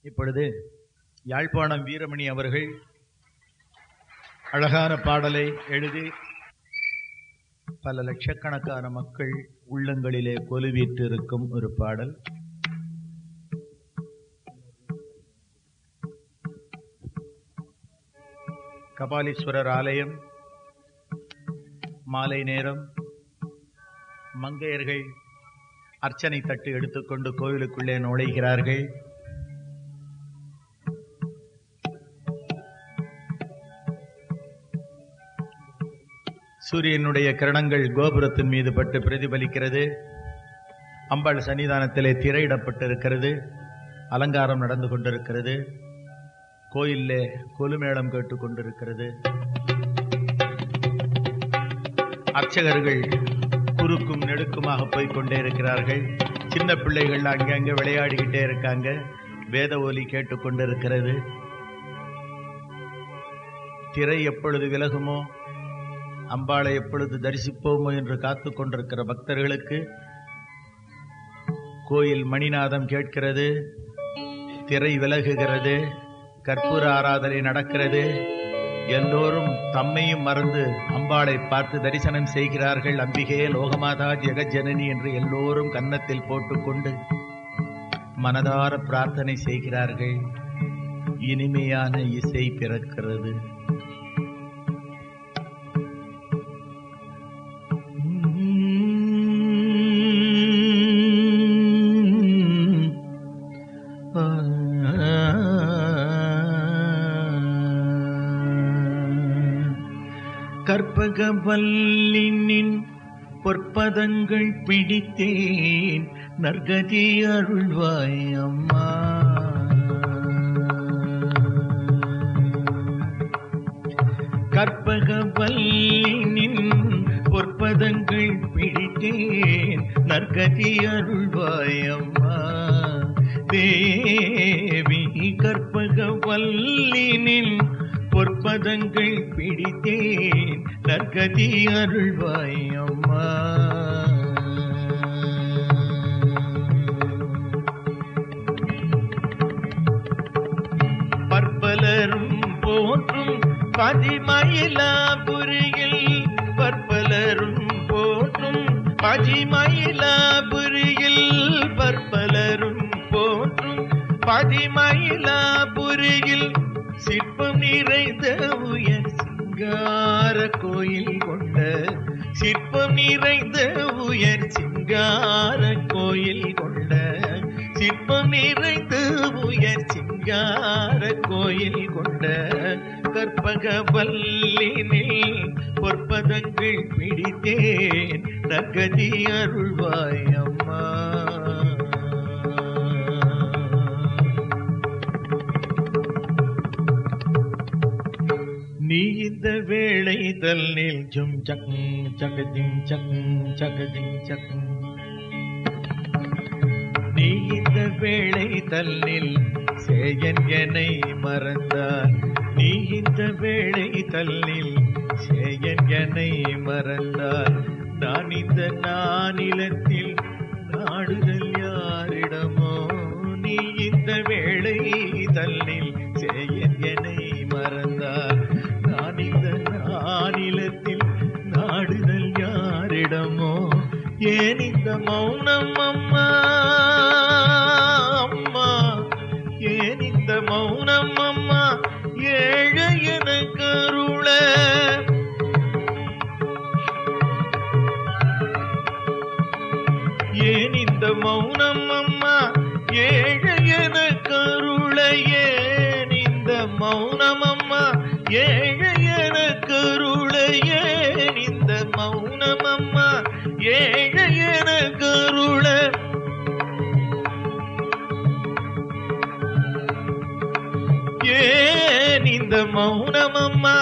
இப்பொழுது யாழ்ப்பாணம் வீரமணி அவர்கள் அழகான பாடலை எழுதி பல லட்சக்கணக்கான மக்கள் உள்ளங்களிலே கொலுவீற்றிருக்கும் ஒரு பாடல். கபாலீஸ்வரர் ஆலயம், மாலை நேரம். மங்கையர்கள் அர்ச்சனை தட்டு எடுத்துக்கொண்டு கோவிலுக்குள்ளே நுழைகிறார்கள். சூரியனுடைய கிரணங்கள் கோபுரத்தின் மீது பட்டு பிரதிபலிக்கிறது. அம்பாள் சன்னிதானத்திலே திரையிடப்பட்டிருக்கிறது. அலங்காரம் நடந்து கொண்டிருக்கிறது. கோயிலே கொலுமேளம் கேட்டுக்கொண்டிருக்கிறது. அர்ச்சகர்கள் குறுக்கும் நெடுக்குமாக போய்கொண்டே இருக்கிறார்கள். சின்ன பிள்ளைகள் அங்கங்கே விளையாடிக்கிட்டே இருக்காங்க. வேத ஒலி கேட்டுக்கொண்டிருக்கிறது. திரை எப்பொழுது விலகுமோ, அம்பாளை எப்பொழுது தரிசிப்போமோ என்று காத்து கொண்டிருக்கிற பக்தர்களுக்கு கோயில் மணிநாதம் கேட்கிறது. திரை விலகுகிறது. கற்பூர ஆராதனை நடக்கிறது. எல்லோரும் தம்மையும் மறந்து அம்பாளை பார்த்து தரிசனம் செய்கிறார்கள். அம்பிகையே, லோகமாதா, ஜெகஜனனி என்று எல்லோரும் கன்னத்தில் போட்டுக்கொண்டு மனதார பிரார்த்தனை செய்கிறார்கள். இனிமையான இசை பிறக்கிறது. கற்பகவல்லினின் பொற்பதங்கள் பிடித்தேன், நற்கதி அருள்வாய் அம்மா. கற்பகவல்லினின் பொற்பதங்கள் பிடித்தேன், நற்கதி அருள்வாய் அம்மா. தேவி கற்பகவல்லினின் பொற்பதங்கள் பிடித்தேன், நற்கதி அருள்வாய் அம்மா. பற்பலரும் போற்றும் பதிமயிலாபுரியில், பற்பலரும் போற்றும் பதிமயிலாபுரியில், பற்பலரும் போற்றும் பதிமயிலாபுரியில் சிற்பம் நிறைந்த உயர் சிங்கார கோயில் கொண்ட, சிற்பம் நிறைந்த உயர் சிங்கார கோயில் கொண்ட, சிற்பம் நிறைந்த உயர் சிங்கார கோயில் கொண்ட கற்பகவல்லினில் பொற்பதங்கள் பிடித்தேன், நற்கதி அருள்வாய் அம்மா. நீ இந்த வேளை தல்லில் ஜும் சக் சகஜிங் சக் சகஜிங் சக், நீ இந்த வேளை தல்லில் சேயன் என்னை மறந்தார், நீ இந்த வேளை தல்லில் சேயன் என்னை மறந்தார். நான் இந்த நானிலத்தில் நாடுதல் யாரிடமோ, நீ இந்த வேளை தல்லில் சேயன் என்னை மறந்தார். நான் இந்த நானிலத்தில் நாடுதல் யாரிடமோ, ஏன் இந்த மௌனம் அம்மா அம்மா, ஏன் இந்த மௌனம் அம்மா, ஏழை என கருள. ஏன் இந்த மௌனம் அம்மா, ஏழை என கருள. ஏன் இந்த மௌனம் அம்மா, ஏழை என கருள. ஏன் இந்த மௌனம் அம்மா, ஏழை என கருள. ஏன் இந்த மௌனம் அம்மா,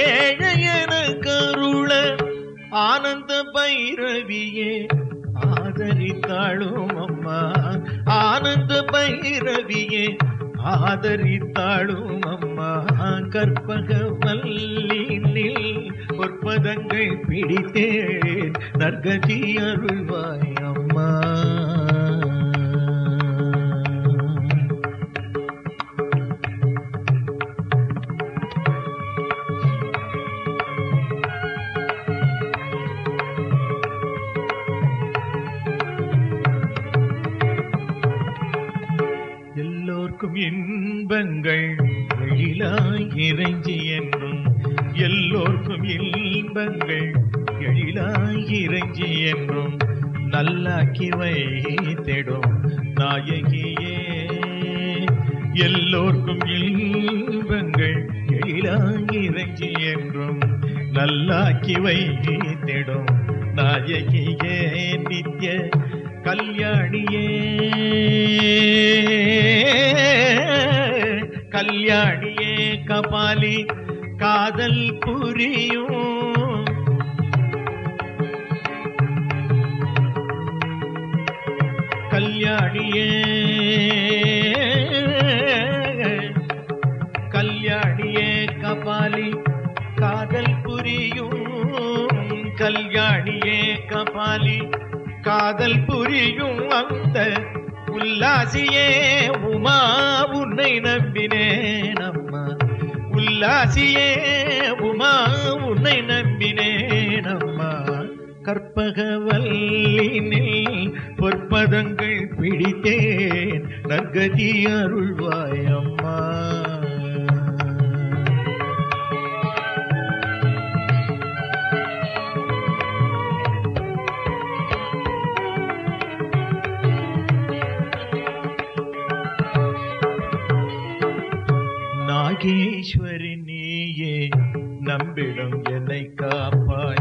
ஏழை என கருள. ஆனந்த பைரவியே ஆதரித்தாளும் அம்மா, ஆனந்த பைரவியே ஆதரித்தாளும் அம்மா. கற்பகவல்லினில் பொற்பதங்கள் பிடித்தேன், நற்கதி அருள்வாய் அம்மா. எல்லோர்க்கும் இன்பங்கள் எழிலாய் இறைஞ்சி என்றும் எல்லோர்க்கும் இன்பங்கள் எழிலாய் இறைஞ்சி என்றும் நல்லாக்கி வைத்திடும் நாயகியே. எல்லோர்க்கும் இன்பங்கள் எழிலாய் இறைஞ்சி என்றும் நல்லாக்கி வைத்திடும் நாயகியே. நித்ய கல்யாணியே கல்யாணியே கபாலி காதல் புரியும் கல்யாணியே கல்யாணியே கபாலி காதல் புரியும் கல்யாணியே கபாலி காதல் புரியும் அந்த உல்லாசியே உமா உன்னை நம்பினேன் அம்மா. உல்லாசியே உமா உன்னை நம்பினேன் அம்மா. கற்பகவல்லினில் பொற்பதங்கள் பிடித்தேன் நற்கதி அருள்வாய் அம்மா. நாகேஸ்வரி நீயே நம்பிடும் என்னை காப்பாய்.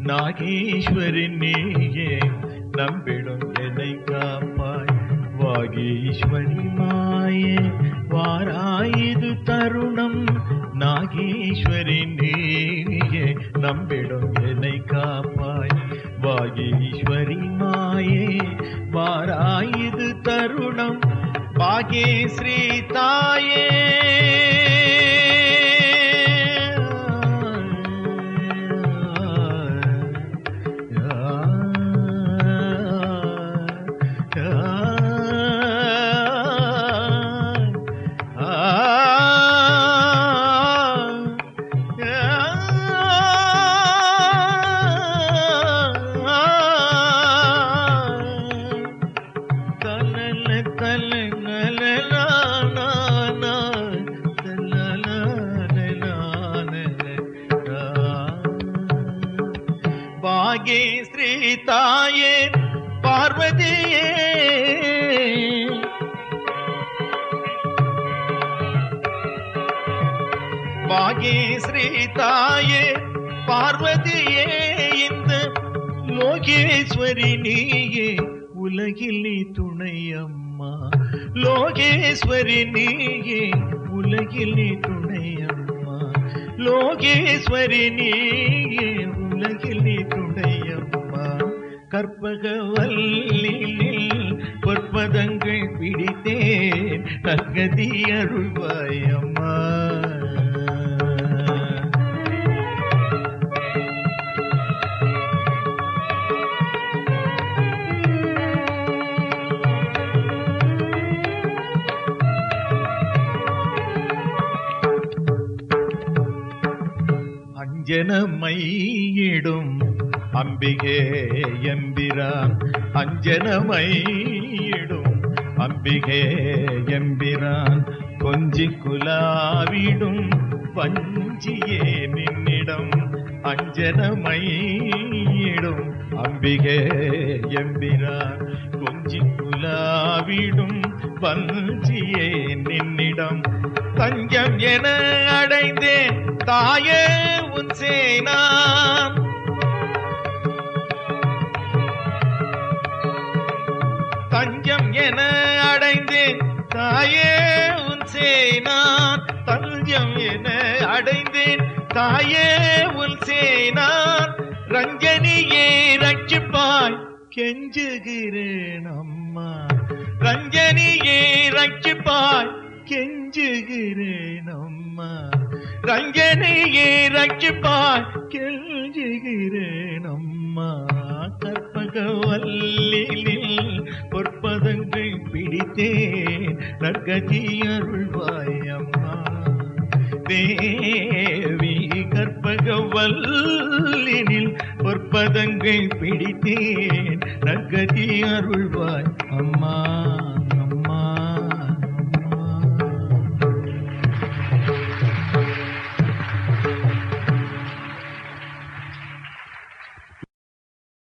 நாகேஸ்வரி நீயே நம்பிடும் என்னை காப்பாய். வாகீஸ்வரி மாயே வாராயுது தருணம். நாகேஸ்வரி நீயே நம்பிடும் என்னை காப்பாய். வாகீஸ்வரி மாயே வாராயுது தருணம். பாகேஸ்ரீ தாயே பாகேஸ்ரீ தாயே பார்வதியே பாகேஸ்ரீ தாயே பார்வதியே இந்த லோகேஸ்வரி நீயே உலகில் நீ துணை அம்மா. லோகேஸ்வரி நீயே உலகில் நீ துணை அம்மா. லோகேஸ்வரி நீயே உலகில் நீ துணையம்மா. கற்பகவல்லினில் பொற்பதங்கள் பிடித்தேன் நற்கதி அருள்வாய் அம்மா. அஞ்சனமையிடும் அம்பிகே எம்பிரான். அஞ்சனமையிடும் அம்பிகே எம்பிரான். கொஞ்சி குலாவிடும் வஞ்சியே நின்னிடம். அஞ்சனமையிடும் அம்பிகே எம்பிரான். கொஞ்சி குலாவிடும் வஞ்சியே நின்னிடம். தஞ்சம் என அடைந்தேன் தாயே உன் சேனாம். தஞ்சம் என அடைந்தேன் தாயே உன் சேனான். தஞ்சம் என அடைந்தேன் தாயே உன் சேனான். ரஞ்சனியே ரட்சிப்பாய் கெஞ்சுகிறேன் அம்மா. ரஞ்சனியே ரட்சிப்பாய் கெஞ்சுகிறேன் அம்மா. ரஞ்சனியே ரட்சிப்பாய் கெஞ்சுகிறேன் அம்மா. கற்பகவல்லினில் பொற்பதங்கள் பிடித்தேன் நற்கதி அருள்வாய் அம்மா. தேவி கற்பகவல்லினில் பொற்பதங்கள் பிடித்தேன் நற்கதி அருள்வாய் அம்மா.